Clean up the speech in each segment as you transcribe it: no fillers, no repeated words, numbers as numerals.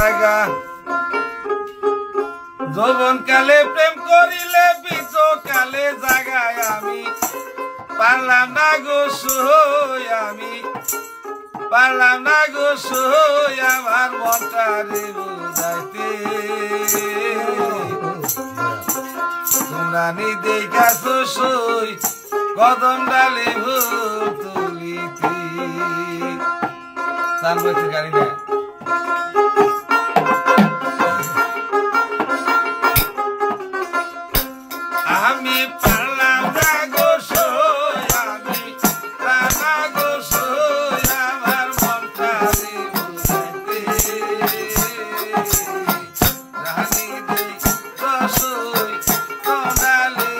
জাগা যৌবন কালে প্রেম করিলে বৃদ্ধ কালে জাগায় আমি পারলাম না গো সই আমি পারলাম না গো সই আমার মনটা রে বুঝাইতে তোমরা নিদে গাছ সই কদম ডালে ভোর তুলিতে সান বলছে গাড়ি না আমি পারলাম না গো সই আমি পারলাম না গো সই আমার মনটা রে বুঝাইতে রানী দে সই কদালে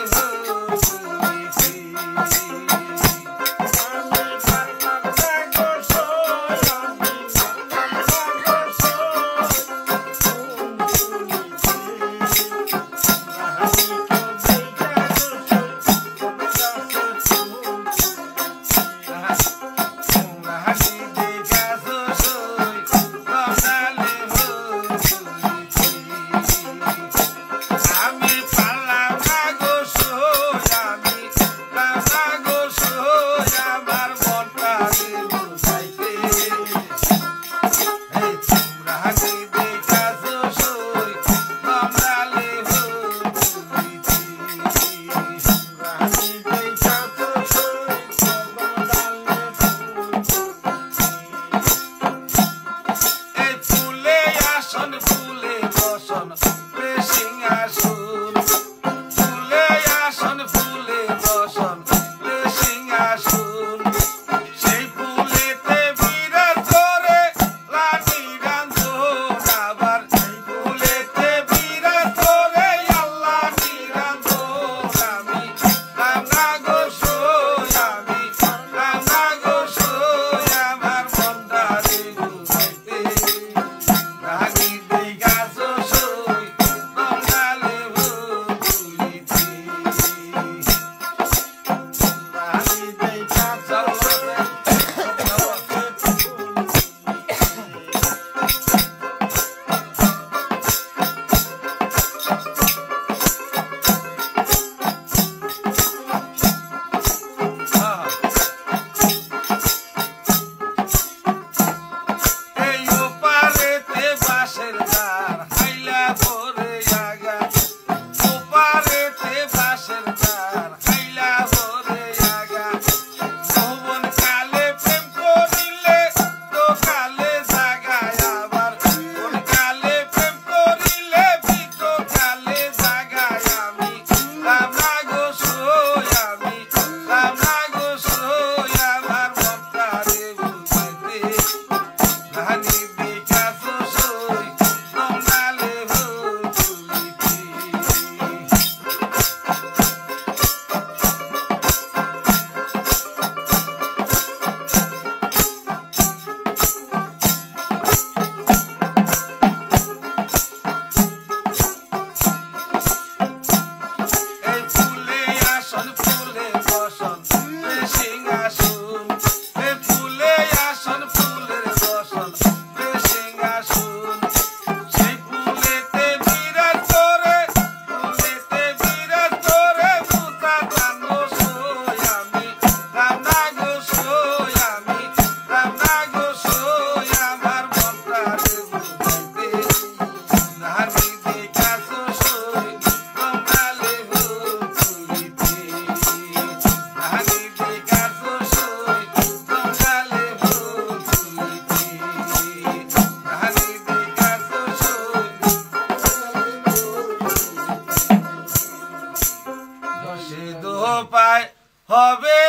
পায় হবে